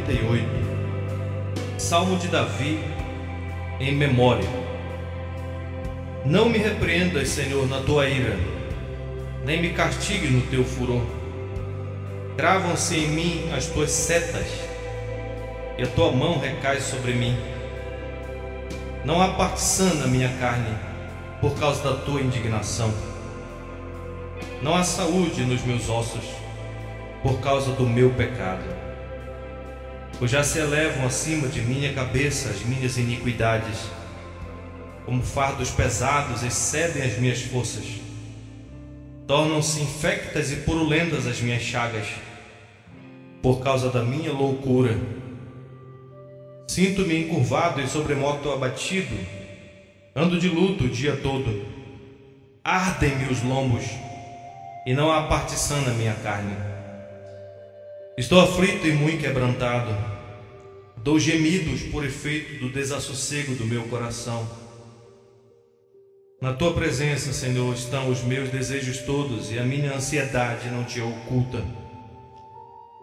98. Salmo de Davi em memória. Não me repreendas, Senhor, na tua ira, nem me castigues no teu furor. Cravam-se em mim as tuas setas, e a tua mão recai sobre mim. Não há parte sã na minha carne, por causa da tua indignação. Não há saúde nos meus ossos, por causa do meu pecado. Pois já se elevam acima de minha cabeça as minhas iniquidades, como fardos pesados excedem as minhas forças. Tornam-se infectas e purulentas as minhas chagas, por causa da minha loucura. Sinto-me encurvado e sobremodo abatido, ando de luto o dia todo. Ardem-me os lombos, e não há parte sã na minha carne. Estou aflito e muito quebrantado, dou gemidos por efeito do desassossego do meu coração. Na tua presença, Senhor, estão os meus desejos todos, e a minha ansiedade não te oculta.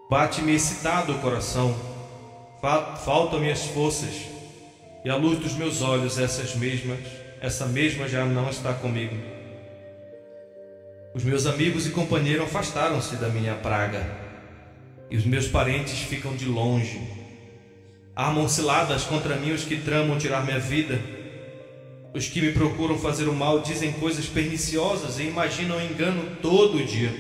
Bate-me excitado o coração, faltam-me as forças, e a luz dos meus olhos, essa mesma já não está comigo. Os meus amigos e companheiros afastaram-se da minha praga, e os meus parentes ficam de longe. Armam ciladas contra mim os que tramam tirar minha vida. Os que me procuram fazer o mal dizem coisas perniciosas e imaginam engano todo dia.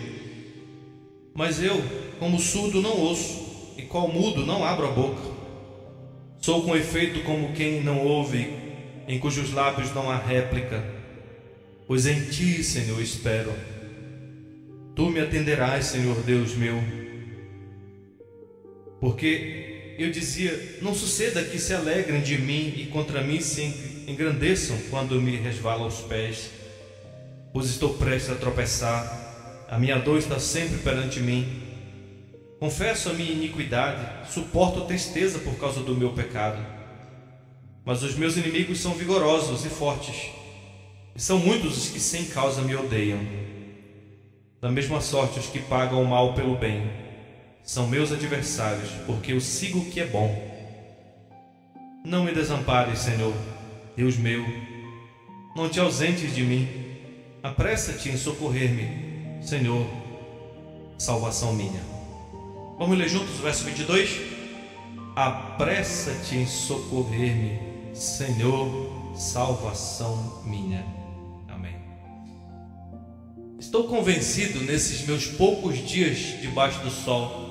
Mas eu, como surdo, não ouço, e qual mudo, não abro a boca. Sou com efeito como quem não ouve, em cujos lábios não há réplica. Pois em ti, Senhor, espero. Tu me atenderás, Senhor Deus meu. Porque eu dizia, não suceda que se alegrem de mim e contra mim se engrandeçam quando me resvalam os pés, pois estou prestes a tropeçar, a minha dor está sempre perante mim. Confesso a minha iniquidade, suporto tristeza por causa do meu pecado. Mas os meus inimigos são vigorosos e fortes, e são muitos os que sem causa me odeiam. Da mesma sorte os que pagam o mal pelo bem são meus adversários, porque eu sigo o que é bom. Não me desampares, Senhor, Deus meu, não te ausentes de mim. Apressa-te em socorrer-me, Senhor, salvação minha. Vamos ler juntos o verso 22? Apressa-te em socorrer-me, Senhor, salvação minha. Amém. Estou convencido nesses meus poucos dias debaixo do sol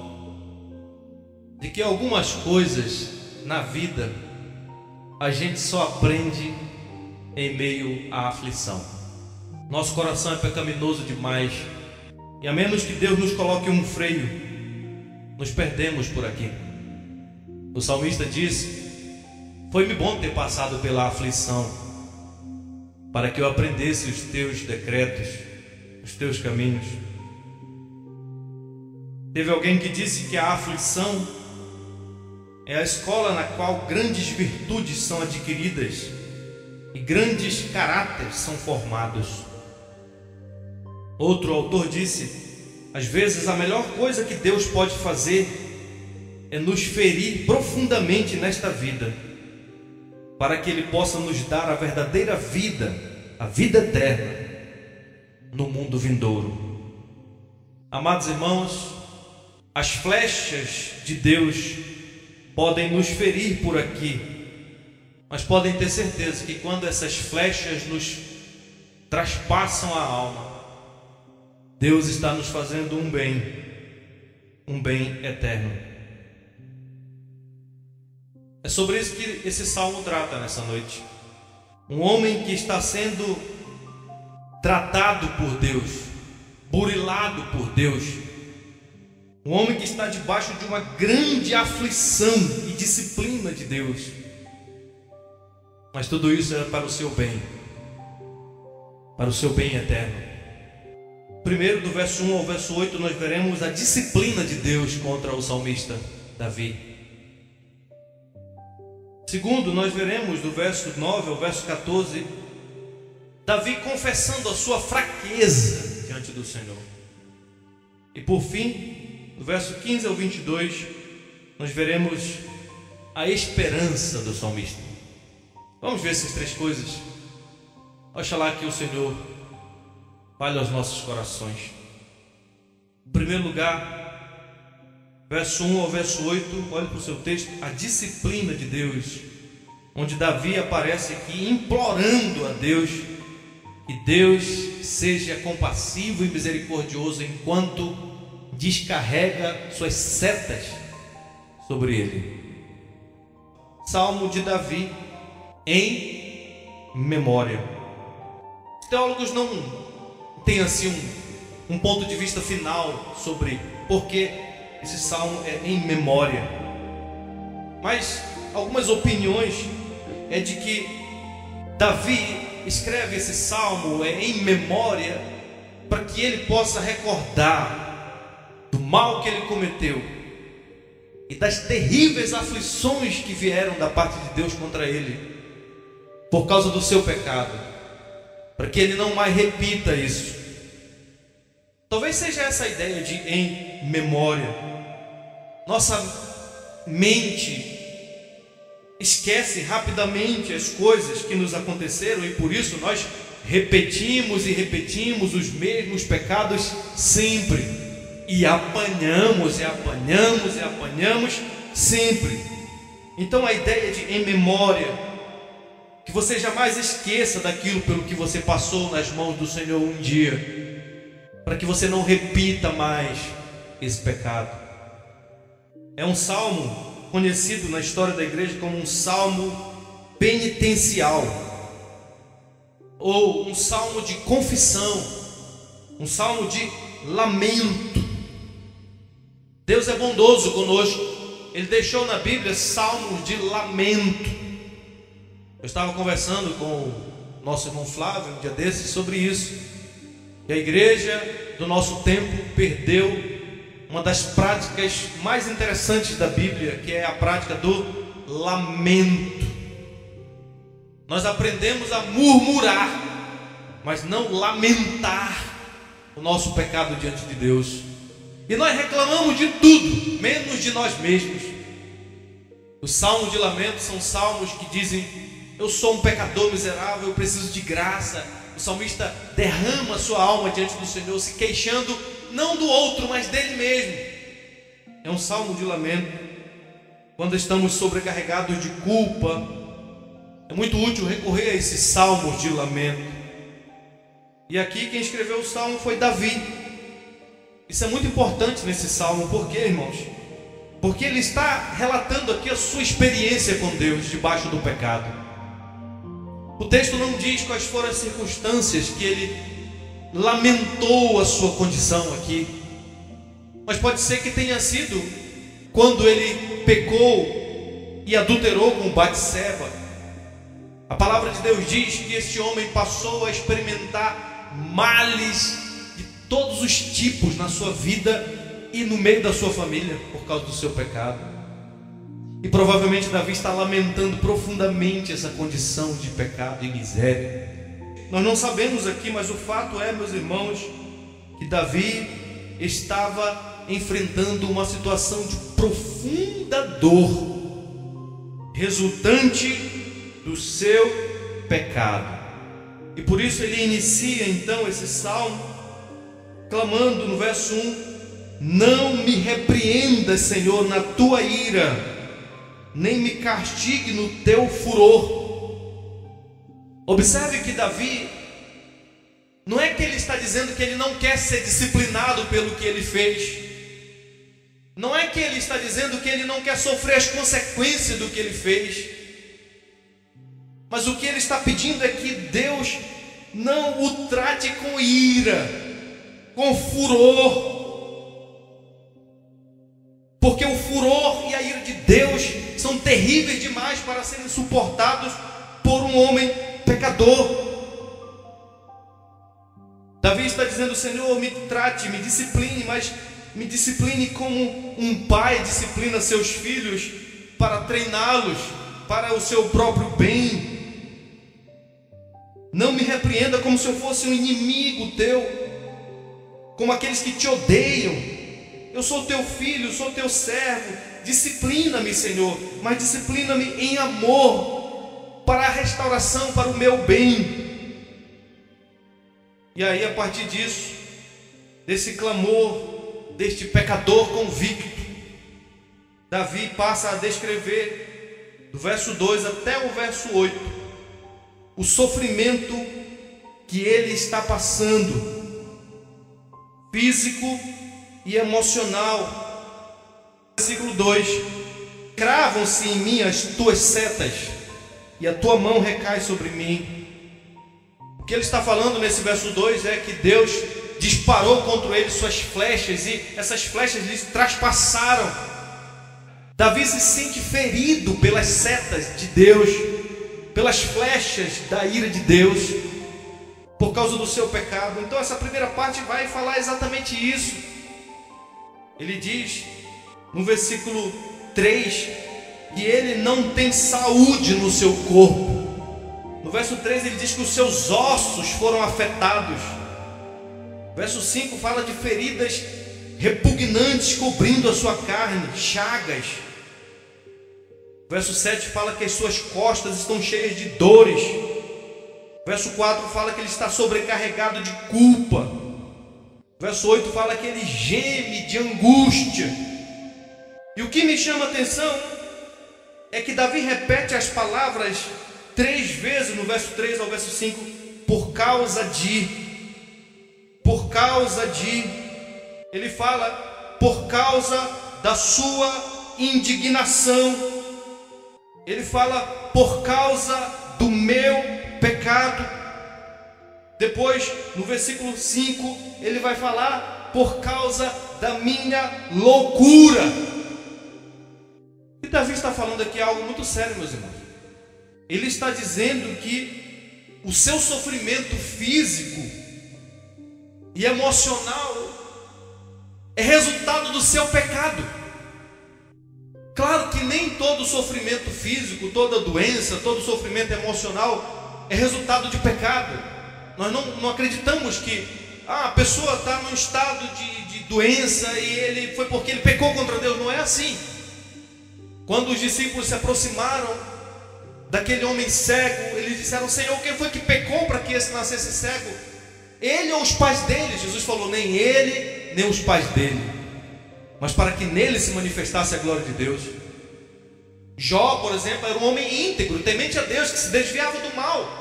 de que algumas coisas na vida a gente só aprende em meio à aflição. Nosso coração é pecaminoso demais, e a menos que Deus nos coloque um freio, nos perdemos por aqui. O salmista disse: foi-me bom ter passado pela aflição, para que eu aprendesse os teus decretos, os teus caminhos. Teve alguém que disse que a aflição é a escola na qual grandes virtudes são adquiridas e grandes caráteres são formados. Outro autor disse: às vezes a melhor coisa que Deus pode fazer é nos ferir profundamente nesta vida, para que Ele possa nos dar a verdadeira vida, a vida eterna, no mundo vindouro. Amados irmãos, as flechas de Deus podem nos ferir por aqui, mas podem ter certeza que quando essas flechas nos traspassam a alma, Deus está nos fazendo um bem eterno. É sobre isso que esse salmo trata nessa noite. Um homem que está sendo tratado por Deus, burilado por Deus, um homem que está debaixo de uma grande aflição e disciplina de Deus. Mas tudo isso era para o seu bem, para o seu bem eterno. Primeiro, do verso 1 ao verso 8, nós veremos a disciplina de Deus contra o salmista Davi. Segundo, nós veremos do verso 9 ao verso 14, Davi confessando a sua fraqueza diante do Senhor. E por fim, do verso 15 ao 22, nós veremos a esperança do salmista. Vamos ver essas três coisas. Oxalá que o Senhor fale aos nossos corações. Em primeiro lugar, verso 1 ao verso 8, olhe para o seu texto, a disciplina de Deus, onde Davi aparece aqui implorando a Deus que Deus seja compassivo e misericordioso enquanto descarrega suas setas sobre ele. Salmo de Davi em memória. Os teólogos não têm assim um ponto de vista final sobre por que esse salmo é em memória, mas algumas opiniões é de que Davi escreve esse salmo em memória para que ele possa recordar do mal que ele cometeu e das terríveis aflições que vieram da parte de Deus contra ele por causa do seu pecado, para que ele não mais repita isso. Talvez seja essa a ideia de em memória. Nossa mente esquece rapidamente as coisas que nos aconteceram e por isso nós repetimos e repetimos os mesmos pecados sempre, e apanhamos e apanhamos e apanhamos sempre. Então a ideia de em memória, que você jamais esqueça daquilo pelo que você passou nas mãos do Senhor um dia, para que você não repita mais esse pecado. É um salmo conhecido na história da igreja como um salmo penitencial, ou um salmo de confissão, um salmo de lamento. Deus é bondoso conosco, Ele deixou na Bíblia salmos de lamento. Eu estava conversando com o nosso irmão Flávio um dia desses sobre isso, que a igreja do nosso tempo perdeu uma das práticas mais interessantes da Bíblia, que é a prática do lamento. Nós aprendemos a murmurar, mas não lamentar o nosso pecado diante de Deus. E nós reclamamos de tudo, menos de nós mesmos. Os salmos de lamento são salmos que dizem: eu sou um pecador miserável, eu preciso de graça. O salmista derrama a sua alma diante do Senhor, se queixando não do outro, mas dele mesmo. É um salmo de lamento. Quando estamos sobrecarregados de culpa, é muito útil recorrer a esses salmos de lamento. E aqui quem escreveu o salmo foi Davi. Isso é muito importante nesse salmo. Por quê, irmãos? Porque ele está relatando aqui a sua experiência com Deus debaixo do pecado. O texto não diz quais foram as circunstâncias que ele lamentou a sua condição aqui, mas pode ser que tenha sido quando ele pecou e adulterou com Batseba. A palavra de Deus diz que este homem passou a experimentar males de todos os tipos na sua vida e no meio da sua família por causa do seu pecado. E provavelmente Davi está lamentando profundamente essa condição de pecado e miséria. Nós não sabemos aqui, mas o fato é, meus irmãos, que Davi estava enfrentando uma situação de profunda dor, resultante do seu pecado. E por isso ele inicia então esse salmo, clamando no verso 1: não me repreendas, Senhor, na tua ira, nem me castigue no teu furor. Observe que Davi, não é que ele está dizendo que ele não quer ser disciplinado pelo que ele fez, não é que ele está dizendo que ele não quer sofrer as consequências do que ele fez, mas o que ele está pedindo é que Deus não o trate com ira, com furor, porque o furor e a ira de Deus são terríveis demais para serem suportados por um homem pecador. Davi está dizendo: Senhor, me trate, me discipline, mas me discipline como um pai disciplina seus filhos para treiná-los para o seu próprio bem. Não me repreenda como se eu fosse um inimigo teu, como aqueles que te odeiam. Eu sou teu filho, sou teu servo. Disciplina-me, Senhor, mas disciplina-me em amor, para a restauração, para o meu bem. E aí, a partir disso, desse clamor, deste pecador convicto, Davi passa a descrever, do verso 2 até o verso 8, o sofrimento que ele está passando, físico e emocional. Versículo 2: cravam-se em mim as tuas setas, e a tua mão recai sobre mim. O que ele está falando nesse verso 2 é que Deus disparou contra ele suas flechas, e essas flechas lhe traspassaram. Davi se sente ferido pelas setas de Deus, pelas flechas da ira de Deus, por causa do seu pecado. Então essa primeira parte vai falar exatamente isso. Ele diz no versículo 3 que ele não tem saúde no seu corpo. No verso 3 ele diz que os seus ossos foram afetados. Verso 5 fala de feridas repugnantes cobrindo a sua carne, chagas. Verso 7 fala que as suas costas estão cheias de dores. Verso 4 fala que ele está sobrecarregado de culpa. Verso 8 fala que ele geme de angústia. E o que me chama a atenção é que Davi repete as palavras 3 vezes, no verso 3 ao verso 5, por causa de. Ele fala por causa da sua indignação. Ele fala por causa do meu pecado. Depois, no versículo 5, ele vai falar por causa da minha loucura. E Davi está falando aqui algo muito sério, meus irmãos. Ele está dizendo que o seu sofrimento físico e emocional é resultado do seu pecado. Claro que nem todo sofrimento físico, toda doença, todo sofrimento emocional é resultado de pecado. Nós não acreditamos que a pessoa está num estado de doença e ele foi porque ele pecou contra Deus. Não é assim. Quando os discípulos se aproximaram daquele homem cego, eles disseram: Senhor, quem foi que pecou para que esse nascesse cego? Ele ou os pais dele? Jesus falou: nem ele, nem os pais dele, mas para que nele se manifestasse a glória de Deus. Jó, por exemplo, era um homem íntegro, temente a Deus, que se desviava do mal.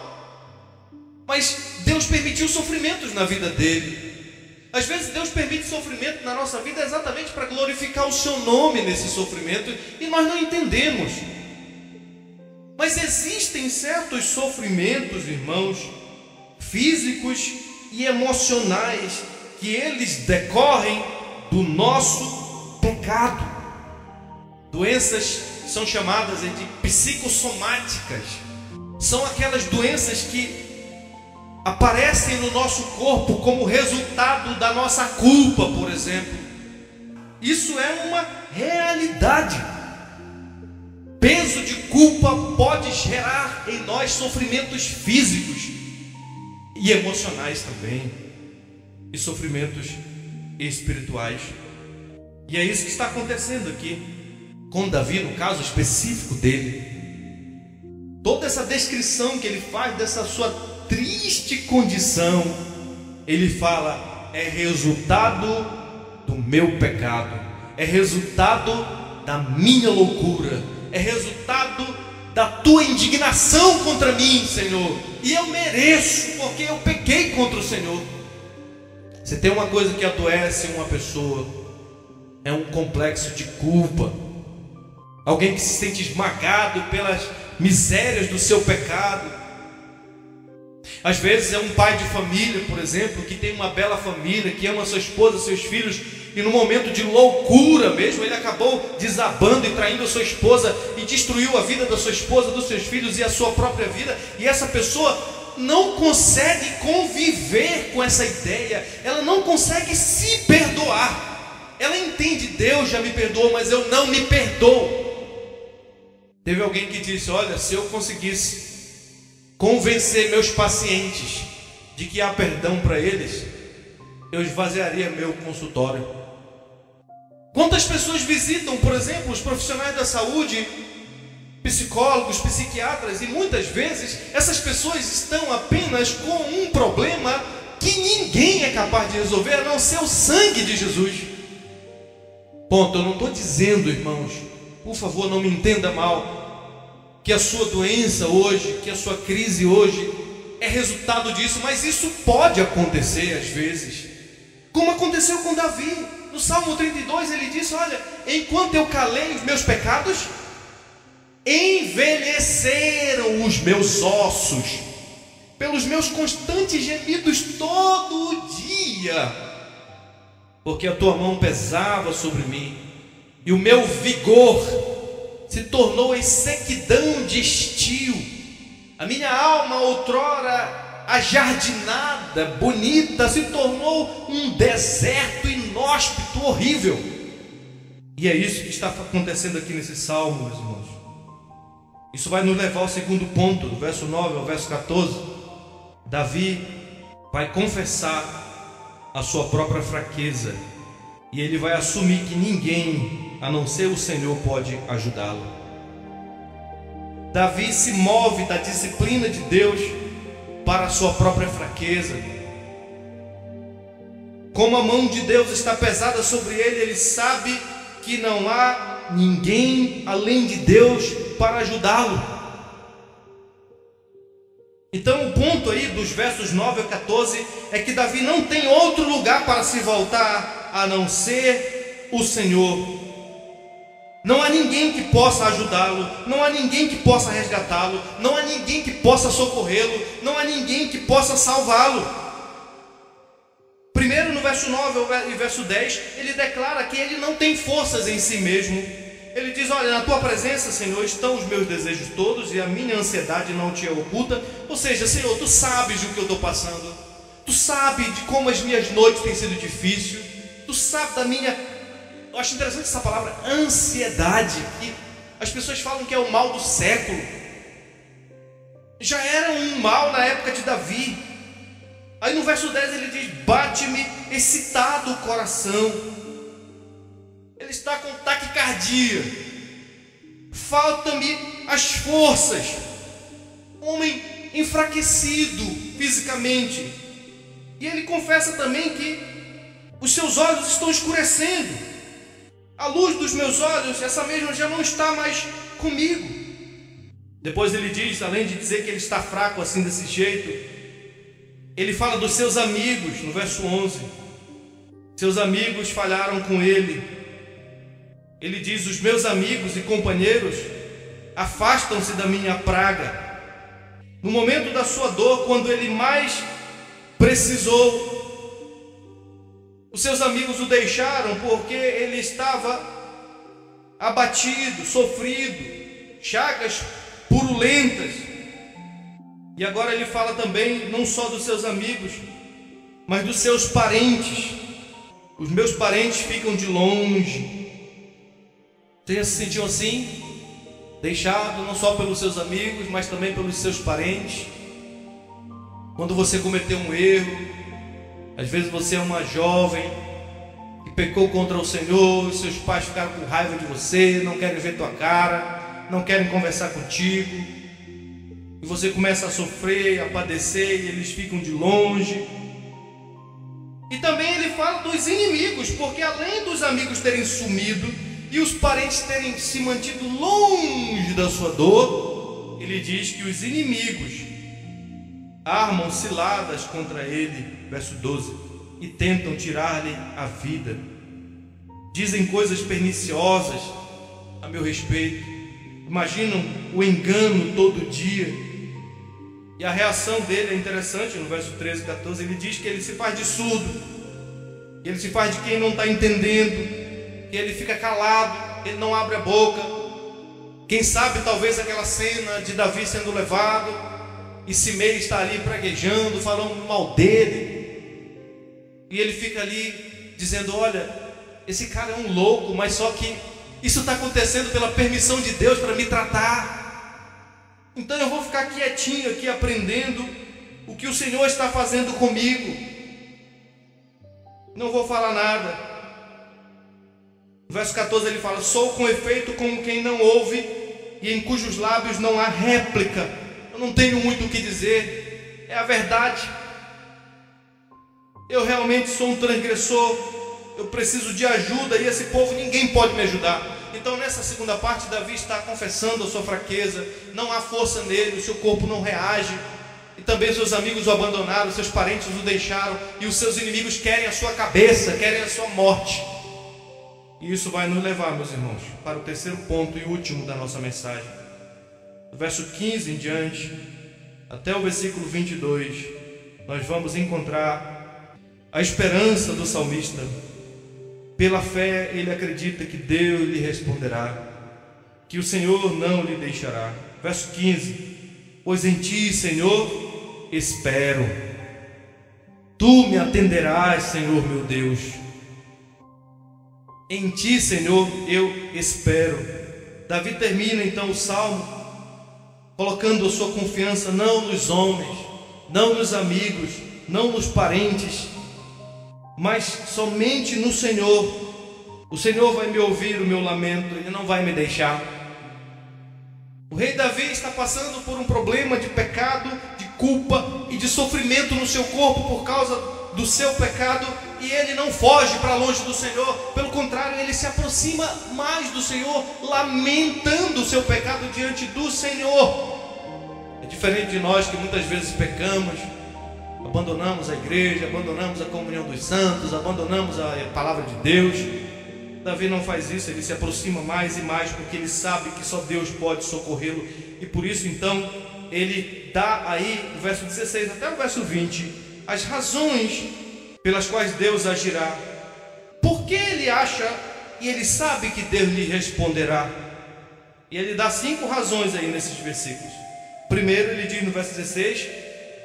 Mas Deus permitiu sofrimentos na vida dele. Às vezes Deus permite sofrimento na nossa vida exatamente para glorificar o seu nome nesse sofrimento, e nós não entendemos. Mas existem certos sofrimentos, irmãos, físicos e emocionais, que eles decorrem do nosso pecado. Doenças são chamadas de psicossomáticas. São aquelas doenças que aparecem no nosso corpo como resultado da nossa culpa, por exemplo. Isso é uma realidade. Peso de culpa pode gerar em nós sofrimentos físicos e emocionais também, e sofrimentos espirituais. E é isso que está acontecendo aqui com Davi, no caso específico dele. Toda essa descrição que ele faz dessa sua triste condição, ele fala: é resultado do meu pecado, é resultado da minha loucura, é resultado da tua indignação contra mim, Senhor, e eu mereço, porque eu pequei contra o Senhor. Se tem uma coisa que adoece uma pessoa, é um complexo de culpa. Alguém que se sente esmagado pelas misérias do seu pecado. Às vezes é um pai de família, por exemplo, que tem uma bela família, que ama sua esposa, seus filhos, e no momento de loucura mesmo, ele acabou desabando e traindo a sua esposa, e destruiu a vida da sua esposa, dos seus filhos e a sua própria vida. E essa pessoa não consegue conviver com essa ideia, ela não consegue se perdoar. Ela entende: Deus já me perdoou, mas eu não me perdoo. Teve alguém que disse: olha, se eu conseguisse convencer meus pacientes de que há perdão para eles, eu esvaziaria meu consultório. Quantas pessoas visitam, por exemplo, os profissionais da saúde, psicólogos, psiquiatras, e muitas vezes essas pessoas estão apenas com um problema que ninguém é capaz de resolver, a não ser o sangue de Jesus. Ponto. Eu não estou dizendo, irmãos, por favor, não me entenda mal, que a sua doença hoje, que a sua crise hoje é resultado disso, mas isso pode acontecer às vezes, como aconteceu com Davi. No Salmo 32 ele disse: olha, enquanto eu calei os meus pecados, envelheceram os meus ossos, pelos meus constantes gemidos todo dia, porque a tua mão pesava sobre mim, e o meu vigor se tornou em sequidão de estio. A minha alma, outrora ajardinada, bonita, se tornou um deserto inóspito, horrível. E é isso que está acontecendo aqui nesse salmo, meus irmãos. Isso vai nos levar ao segundo ponto, do verso 9 ao verso 14. Davi vai confessar a sua própria fraqueza, e ele vai assumir que ninguém, a não ser o Senhor, pode ajudá-lo. Davi se move da disciplina de Deus para a sua própria fraqueza. Como a mão de Deus está pesada sobre ele, ele sabe que não há ninguém além de Deus para ajudá-lo. Então o ponto aí dos versos 9 a 14 é que Davi não tem outro lugar para se voltar a não ser o Senhor. Não há ninguém que possa ajudá-lo, não há ninguém que possa resgatá-lo, não há ninguém que possa socorrê-lo, não há ninguém que possa salvá-lo. Primeiro, no verso 9 e verso 10, ele declara que ele não tem forças em si mesmo. Ele diz: olha, na tua presença, Senhor, estão os meus desejos todos, e a minha ansiedade não te é oculta. Ou seja, Senhor, tu sabes do que eu estou passando, tu sabes de como as minhas noites têm sido difíceis, tu sabes da minha... Eu acho interessante essa palavra, ansiedade, que as pessoas falam que é o mal do século. Já era um mal na época de Davi. Aí no verso 10 ele diz: bate-me excitado o coração. Ele está com taquicardia, falta-me as forças. Homem enfraquecido fisicamente. E ele confessa também que os seus olhos estão escurecendo. A luz dos meus olhos, essa mesma já não está mais comigo. Depois ele diz, além de dizer que ele está fraco assim desse jeito, ele fala dos seus amigos, no verso 11. Seus amigos falharam com ele. Ele diz: os meus amigos e companheiros afastam-se da minha praga. No momento da sua dor, quando ele mais precisou, os seus amigos o deixaram porque ele estava abatido, sofrido, chagas purulentas. E agora ele fala também não só dos seus amigos, mas dos seus parentes. Os meus parentes ficam de longe. Você já se sentiu assim? Deixado não só pelos seus amigos, mas também pelos seus parentes? Quando você cometeu um erro, às vezes você é uma jovem que pecou contra o Senhor, seus pais ficaram com raiva de você, não querem ver tua cara, não querem conversar contigo, e você começa a sofrer, a padecer, e eles ficam de longe. E também ele fala dos inimigos, porque além dos amigos terem sumido e os parentes terem se mantido longe da sua dor, ele diz que os inimigos armam ciladas contra ele, verso 12, e tentam tirar-lhe a vida. Dizem coisas perniciosas a meu respeito, imaginam o engano todo dia. E a reação dele é interessante, no verso 13 e 14, ele diz que ele se faz de surdo, que ele se faz de quem não está entendendo, que ele fica calado, ele não abre a boca. Quem sabe talvez aquela cena de Davi sendo levado, e Simei está ali praguejando, falando mal dele, e ele fica ali dizendo: olha, esse cara é um louco, mas só que isso está acontecendo pela permissão de Deus para me tratar. Então eu vou ficar quietinho aqui aprendendo o que o Senhor está fazendo comigo. Não vou falar nada. verso 14 ele fala: sou com efeito como quem não ouve, e em cujos lábios não há réplica. Eu não tenho muito o que dizer, é a verdade. Eu realmente sou um transgressor, eu preciso de ajuda, e esse povo ninguém pode me ajudar. Então nessa segunda parte, Davi está confessando a sua fraqueza, não há força nele, o seu corpo não reage, e também seus amigos o abandonaram, seus parentes o deixaram, e os seus inimigos querem a sua cabeça, querem a sua morte. E isso vai nos levar, meus irmãos, para o terceiro ponto e último da nossa mensagem. Do verso 15 em diante, até o versículo 22, nós vamos encontrar a esperança do salmista. Pela fé ele acredita que Deus lhe responderá, que o Senhor não lhe deixará. Verso 15: pois em ti, Senhor, espero. Tu me atenderás, Senhor meu Deus. Em ti, Senhor, eu espero. Davi termina então o salmo colocando a sua confiança não nos homens, não nos amigos, não nos parentes, mas somente no Senhor. O Senhor vai me ouvir o meu lamento, Ele não vai me deixar. O rei Davi está passando por um problema de pecado, de culpa e de sofrimento no seu corpo por causa do seu pecado, e ele não foge para longe do Senhor. Pelo contrário, ele se aproxima mais do Senhor, lamentando o seu pecado diante do Senhor. É diferente de nós que muitas vezes pecamos, abandonamos a igreja, abandonamos a comunhão dos santos, abandonamos a palavra de Deus. Davi não faz isso, ele se aproxima mais e mais, porque ele sabe que só Deus pode socorrê-lo. E por isso então ele dá aí, do verso 16 até o verso 20, as razões pelas quais Deus agirá. Porque ele acha e ele sabe que Deus lhe responderá. E ele dá 5 razões aí nesses versículos. Primeiro ele diz no verso 16: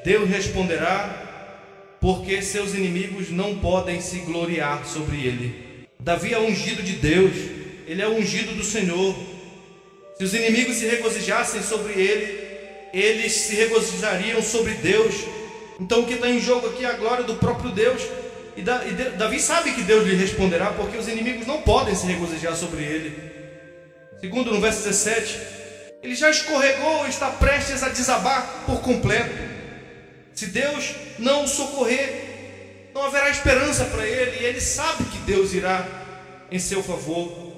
Deus responderá porque seus inimigos não podem se gloriar sobre ele. Davi é ungido de Deus, ele é ungido do Senhor. Se os inimigos se regozijassem sobre ele, eles se regozijariam sobre Deus. Então o que está em jogo aqui é a glória do próprio Deus. E Davi sabe que Deus lhe responderá, porque os inimigos não podem se regozijar sobre ele. Segundo, no verso 17, ele já escorregou e está prestes a desabar por completo. Se Deus não o socorrer, não haverá esperança para ele, e ele sabe que Deus irá em seu favor.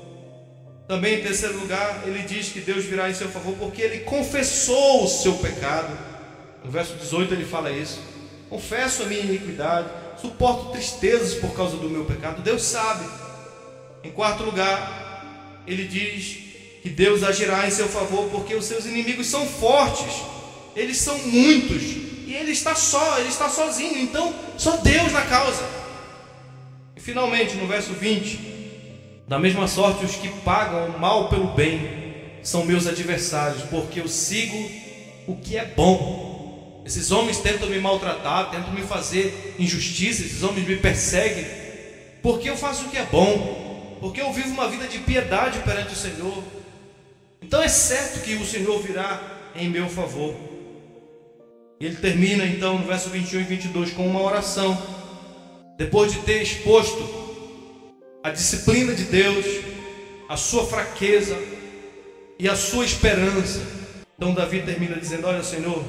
Também em terceiro lugar, ele diz que Deus virá em seu favor porque ele confessou o seu pecado. No verso 18 ele fala isso: confesso a minha iniquidade, suporto tristezas por causa do meu pecado. Deus sabe. Em quarto lugar, ele diz que Deus agirá em seu favor porque os seus inimigos são fortes, eles são muitos, e ele está só, ele está sozinho, então só Deus na causa. E finalmente, no verso 20, da mesma sorte, os que pagam o mal pelo bem são meus adversários, porque eu sigo o que é bom. Esses homens tentam me maltratar, tentam me fazer injustiça, esses homens me perseguem, porque eu faço o que é bom, porque eu vivo uma vida de piedade perante o Senhor. Então é certo que o Senhor virá em meu favor. E ele termina então no verso 21 e 22 com uma oração. Depois de ter exposto a disciplina de Deus, a sua fraqueza e a sua esperança, então Davi termina dizendo: olha, Senhor,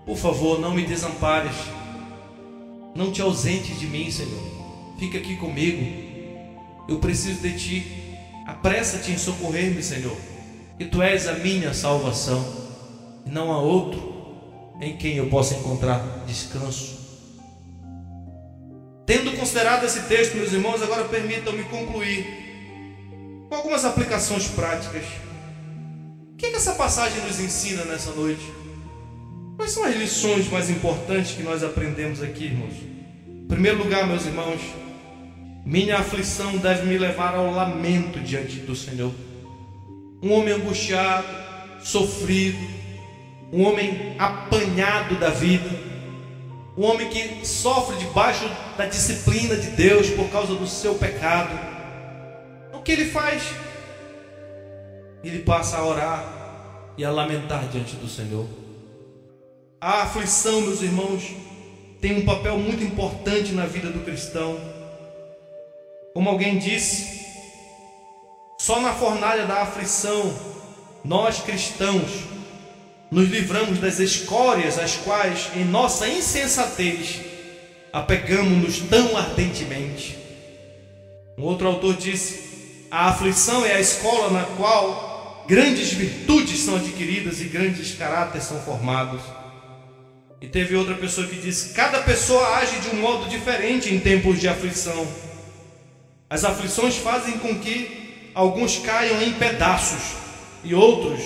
por favor, não me desampares, não te ausentes de mim, Senhor, fica aqui comigo, eu preciso de Ti, apressa-te em socorrer-me, Senhor, que Tu és a minha salvação, e não há outro em quem eu possa encontrar descanso. Tendo considerado esse texto, meus irmãos, agora permitam-me concluir com algumas aplicações práticas. O que essa passagem nos ensina nessa noite? Quais são as lições mais importantes que nós aprendemos aqui, irmãos? Em primeiro lugar, meus irmãos, minha aflição deve me levar ao lamento diante do Senhor. Um homem angustiado, sofrido, um homem apanhado da vida, um homem que sofre debaixo da disciplina de Deus por causa do seu pecado. O que ele faz? Ele passa a orar e a lamentar diante do Senhor. A aflição, meus irmãos, tem um papel muito importante na vida do cristão. Como alguém disse, Só na fornalha da aflição, nós cristãos nos livramos das escórias às quais, em nossa insensatez, apegamos-nos tão ardentemente. Um outro autor disse: a aflição é a escola na qual grandes virtudes são adquiridas e grandes caráteres são formados. E teve outra pessoa que disse: cada pessoa age de um modo diferente em tempos de aflição. As aflições fazem com que alguns caiam em pedaços e outros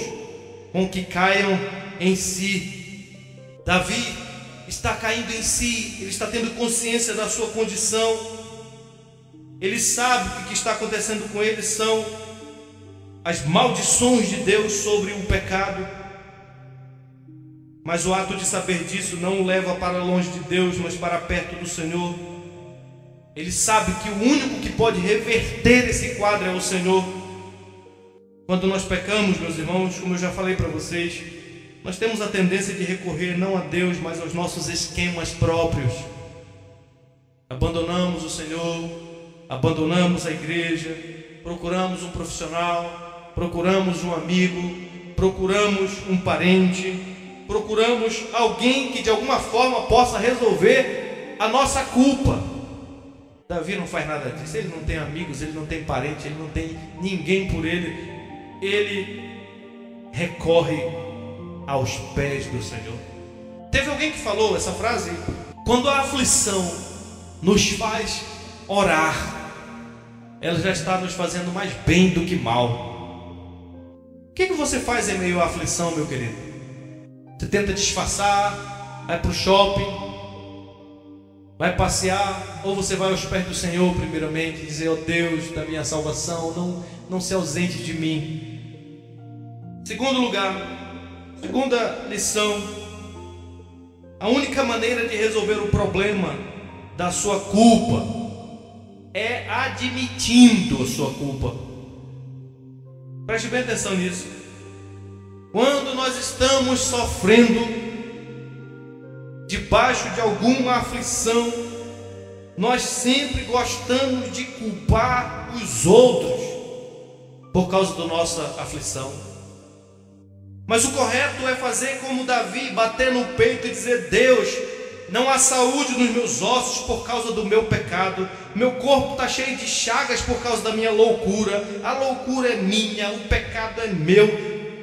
com que caiam em si. Davi está caindo em si, ele está tendo consciência da sua condição, ele sabe que o que está acontecendo com ele são as maldições de Deus sobre o pecado, mas o ato de saber disso não o leva para longe de Deus, mas para perto do Senhor. Ele sabe que o único que pode reverter esse quadro é o Senhor. Quando nós pecamos, meus irmãos, como eu já falei para vocês, nós temos a tendência de recorrer não a Deus, mas aos nossos esquemas próprios. Abandonamos o Senhor, abandonamos a igreja, procuramos um profissional, procuramos um amigo, procuramos um parente, procuramos alguém que de alguma forma possa resolver a nossa culpa. Davi não faz nada disso, ele não tem amigos, ele não tem parente, ele não tem ninguém por ele. Ele recorre aos pés do Senhor. Teve alguém que falou essa frase: quando a aflição nos faz orar, ela já está nos fazendo mais bem do que mal. O que você faz em meio à aflição, meu querido? Você tenta disfarçar, vai para o shopping, vai passear, ou você vai aos pés do Senhor primeiramente, dizer: ó Deus da minha salvação, não se ausente de mim. Segundo lugar, segunda lição: a única maneira de resolver o problema da sua culpa é admitindo a sua culpa. Preste bem atenção nisso. Quando nós estamos sofrendo debaixo de alguma aflição, nós sempre gostamos de culpar os outros por causa da nossa aflição. Mas o correto é fazer como Davi, bater no peito e dizer: Deus, não há saúde nos meus ossos por causa do meu pecado, meu corpo está cheio de chagas por causa da minha loucura, a loucura é minha, o pecado é meu,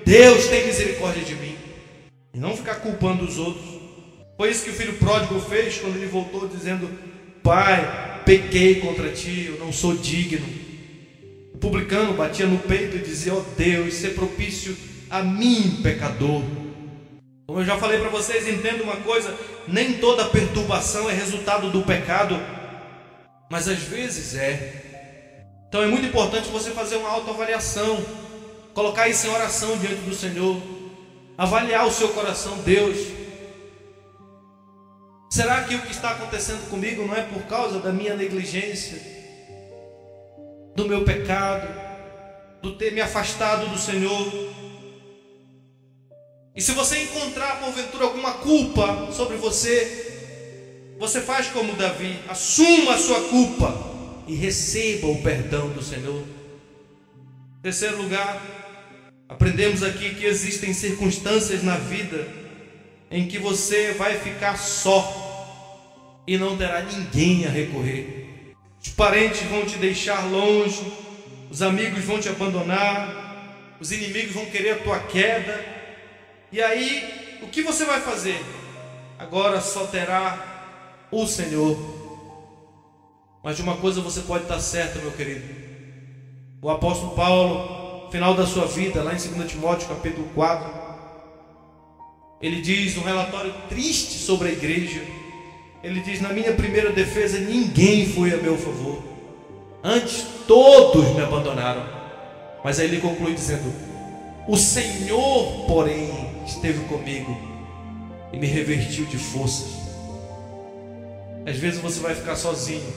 Deus tem misericórdia de mim. E não ficar culpando os outros. Foi isso que o filho pródigo fez quando ele voltou dizendo: Pai, pequei contra ti, eu não sou digno. O publicano batia no peito e dizia: ó Deus, ser propício a mim, pecador. Como eu já falei para vocês, entenda uma coisa: nem toda perturbação é resultado do pecado, mas às vezes é. Então é muito importante você fazer uma autoavaliação, colocar isso em oração diante do Senhor, avaliar o seu coração. Deus, será que o que está acontecendo comigo não é por causa da minha negligência, do meu pecado, do ter me afastado do Senhor? E se você encontrar porventura alguma culpa sobre você, você faz como Davi, assuma a sua culpa e receba o perdão do Senhor. Em terceiro lugar, aprendemos aqui que existem circunstâncias na vida em que você vai ficar só e não terá ninguém a recorrer. Os parentes vão te deixar longe, os amigos vão te abandonar, os inimigos vão querer a tua queda. E aí, o que você vai fazer? Agora só terá o Senhor. Mas de uma coisa você pode estar certo, meu querido. O apóstolo Paulo, no final da sua vida, lá em 2 Timóteo capítulo 4, ele diz um relatório triste sobre a igreja. Ele diz: na minha primeira defesa ninguém foi a meu favor, antes todos me abandonaram. Mas aí ele conclui dizendo: o Senhor, porém, esteve comigo e me revestiu de forças. Às vezes você vai ficar sozinho,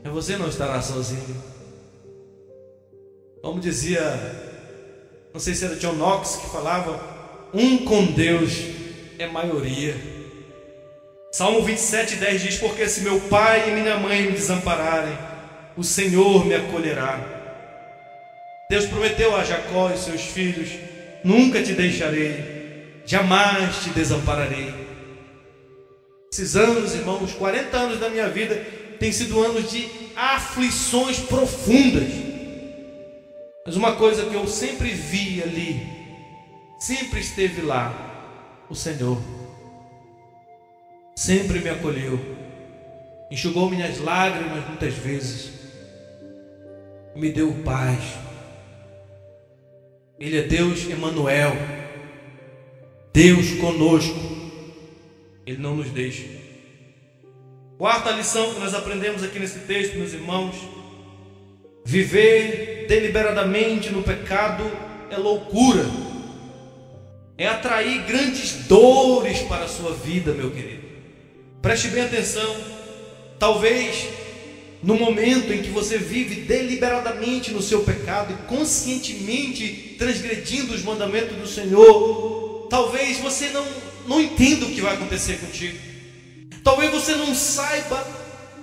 mas você não estará sozinho. Como dizia, não sei se era John Knox que falava: um com Deus é maioria. Salmo 27:10 diz: porque se meu pai e minha mãe me desampararem, o Senhor me acolherá. Deus prometeu a Jacó e seus filhos: nunca te deixarei, jamais te desampararei. Esses anos, irmãos, 40 anos da minha vida, têm sido anos de aflições profundas. Mas uma coisa que eu sempre vi ali, sempre esteve lá, o Senhor sempre me acolheu, enxugou minhas lágrimas muitas vezes, me deu paz. Ele é Deus Emanuel, Deus conosco, Ele não nos deixa. Quarta lição que nós aprendemos aqui nesse texto, meus irmãos: viver deliberadamente no pecado é loucura, é atrair grandes dores para a sua vida, meu querido. Preste bem atenção. Talvez no momento em que você vive deliberadamente no seu pecado e conscientemente transgredindo os mandamentos do Senhor, talvez você não entenda o que vai acontecer contigo. Talvez você não saiba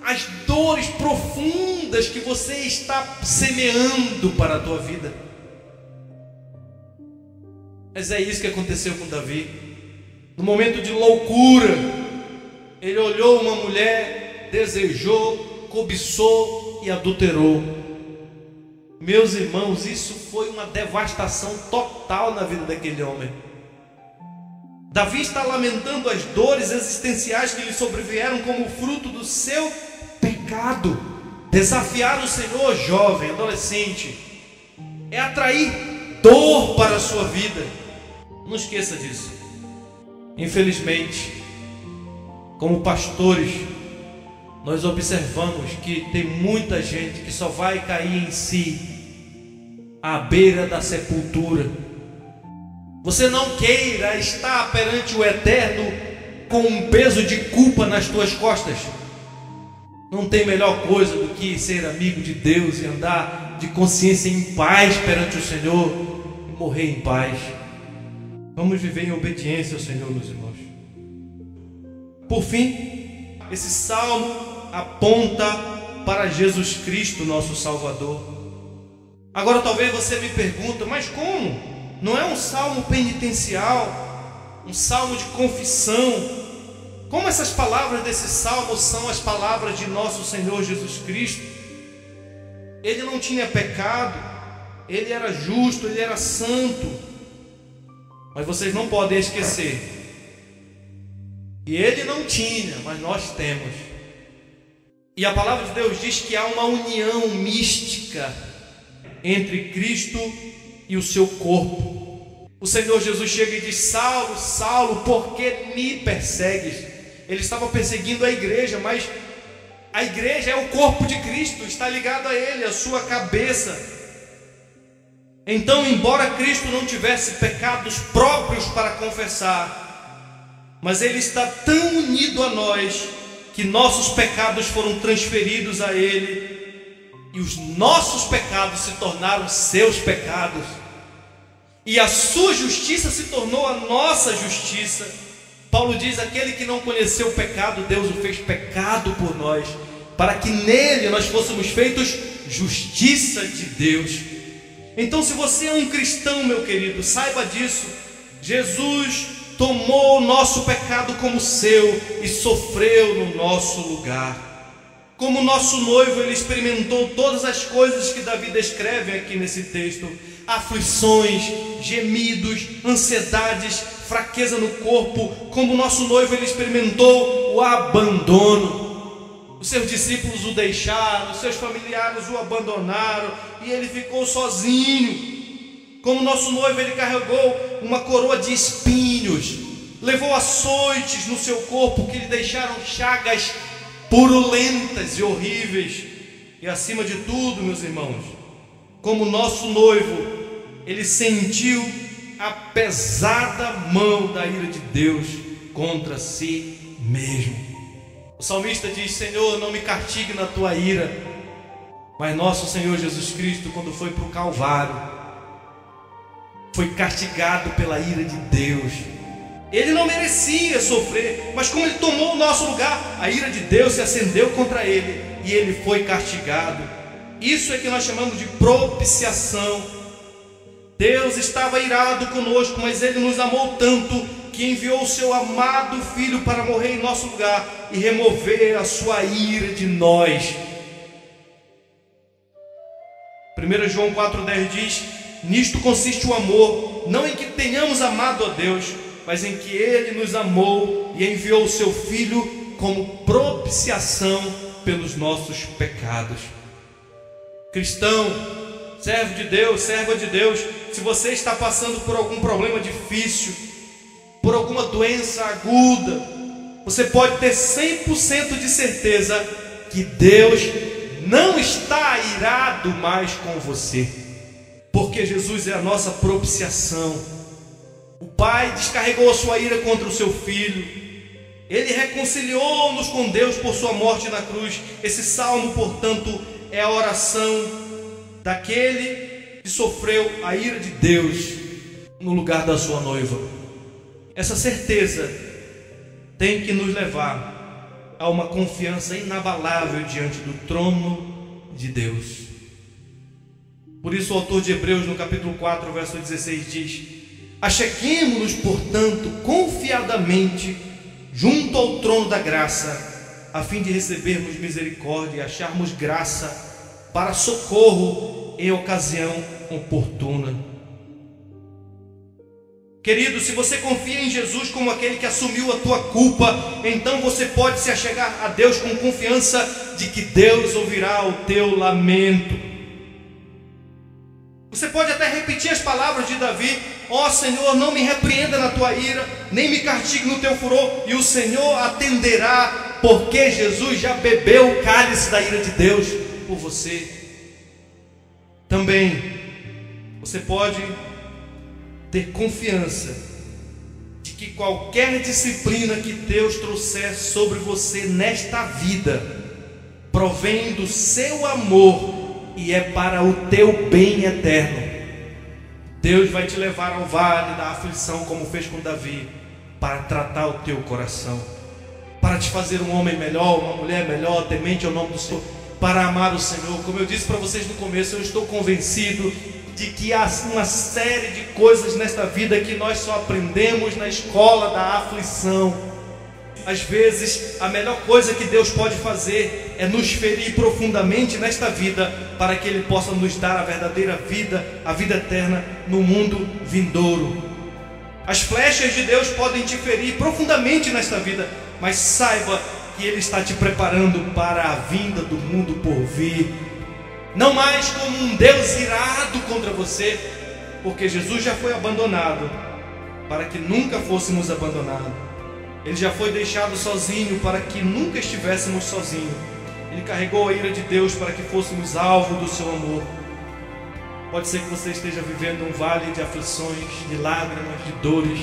as dores profundas que você está semeando para a tua vida. Mas é isso que aconteceu com Davi. No momento de loucura, ele olhou uma mulher, desejou, cobiçou e adulterou. Meus irmãos, isso foi uma devastação total na vida daquele homem. Davi está lamentando as dores existenciais que lhe sobrevieram como fruto do seu pecado. Desafiar o Senhor, jovem, adolescente, é atrair dor para a sua vida. Não esqueça disso. Infelizmente, como pastores, nós observamos que tem muita gente que só vai cair em si à beira da sepultura. Você não queira estar perante o Eterno com um peso de culpa nas tuas costas. Não tem melhor coisa do que ser amigo de Deus e andar de consciência em paz perante o Senhor e morrer em paz. Vamos viver em obediência ao Senhor, meus irmãos. Por fim, esse salmo aponta para Jesus Cristo, nosso Salvador. Agora talvez você me pergunte, mas como? Não é um salmo penitencial, um salmo de confissão? Como essas palavras desse salmo são as palavras de nosso Senhor Jesus Cristo? Ele não tinha pecado, ele era justo, ele era santo. Mas vocês não podem esquecer, e ele não tinha, mas nós temos. E a palavra de Deus diz que há uma união mística entre Cristo e o seu corpo. O Senhor Jesus chega e diz: Saulo, Saulo, por que me persegues? Ele estava perseguindo a igreja, mas a igreja é o corpo de Cristo, está ligado a ele, a sua cabeça. Então, embora Cristo não tivesse pecados próprios para confessar, mas ele está tão unido a nós que nossos pecados foram transferidos a ele, e os nossos pecados se tornaram seus pecados, e a sua justiça se tornou a nossa justiça. Paulo diz: aquele que não conheceu o pecado, Deus o fez pecado por nós, para que nele nós fôssemos feitos justiça de Deus. Então, se você é um cristão, meu querido, saiba disso. Jesus tomou o nosso pecado como seu e sofreu no nosso lugar. Como nosso noivo, ele experimentou todas as coisas que Davi descreve aqui nesse texto: aflições, gemidos, ansiedades, fraqueza no corpo. Como nosso noivo, ele experimentou o abandono. Os seus discípulos o deixaram, os seus familiares o abandonaram e ele ficou sozinho. Como nosso noivo, ele carregou uma coroa de espinhos, levou açoites no seu corpo que lhe deixaram chagas purulentas e horríveis. E acima de tudo, meus irmãos, como nosso noivo, ele sentiu a pesada mão da ira de Deus contra si mesmo. O salmista diz: Senhor, não me castigue na tua ira. Mas nosso Senhor Jesus Cristo, quando foi para o Calvário, foi castigado pela ira de Deus. Ele não merecia sofrer, mas como ele tomou o nosso lugar, a ira de Deus se acendeu contra ele e ele foi castigado. Isso é que nós chamamos de propiciação. Deus estava irado conosco, mas Ele nos amou tanto que enviou o seu amado Filho para morrer em nosso lugar e remover a sua ira de nós. 1 João 4,10 diz: nisto consiste o amor, não em que tenhamos amado a Deus, mas em que Ele nos amou e enviou o seu Filho como propiciação pelos nossos pecados. Cristão, servo de Deus, serva de Deus, se você está passando por algum problema difícil, por alguma doença aguda, você pode ter 100% de certeza que Deus não está irado mais com você, porque Jesus é a nossa propiciação. O Pai descarregou a sua ira contra o seu Filho, Ele reconciliou-nos com Deus por sua morte na cruz. Esse salmo, portanto, é a oração daquele que sofreu a ira de Deus no lugar da sua noiva. Essa certeza tem que nos levar a uma confiança inabalável diante do trono de Deus. Por isso o autor de Hebreus, no capítulo 4, verso 16, diz: acheguemo-nos, portanto, confiadamente junto ao trono da graça, a fim de recebermos misericórdia e acharmos graça para socorro em ocasião oportuna. Querido, se você confia em Jesus como aquele que assumiu a tua culpa, então você pode se achegar a Deus com confiança de que Deus ouvirá o teu lamento. Você pode até repetir as palavras de Davi: ó Senhor, não me repreenda na tua ira, nem me castigue no teu furor, e o Senhor atenderá, porque Jesus já bebeu o cálice da ira de Deus por você. Também você pode ter confiança de que qualquer disciplina que Deus trouxer sobre você nesta vida provém do seu amor e é para o teu bem eterno. Deus vai te levar ao vale da aflição, como fez com Davi, para tratar o teu coração, para te fazer um homem melhor, uma mulher melhor, temente ao nome do Senhor, para amar o Senhor. Como eu disse para vocês no começo, eu estou convencido de que há uma série de coisas nesta vida que nós só aprendemos na escola da aflição. Às vezes, a melhor coisa que Deus pode fazer é nos ferir profundamente nesta vida, para que Ele possa nos dar a verdadeira vida, a vida eterna no mundo vindouro. As flechas de Deus podem te ferir profundamente nesta vida, mas saiba que Ele está te preparando para a vinda do mundo por vir. Não mais como um Deus irado contra você, porque Jesus já foi abandonado para que nunca fôssemos abandonados. Ele já foi deixado sozinho para que nunca estivéssemos sozinhos. Ele carregou a ira de Deus para que fôssemos alvo do seu amor. Pode ser que você esteja vivendo um vale de aflições, de lágrimas, de dores.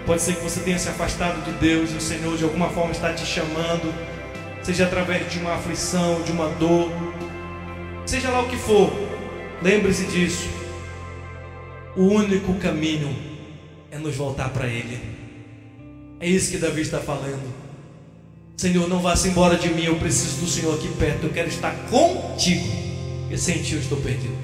Pode ser que você tenha se afastado de Deus e o Senhor de alguma forma está te chamando, seja através de uma aflição, de uma dor, seja lá o que for. Lembre-se disso. O único caminho é nos voltar para Ele. É isso que Davi está falando. Senhor, não vá-se embora de mim, eu preciso do Senhor aqui perto, eu quero estar contigo, e sem ti eu estou perdido.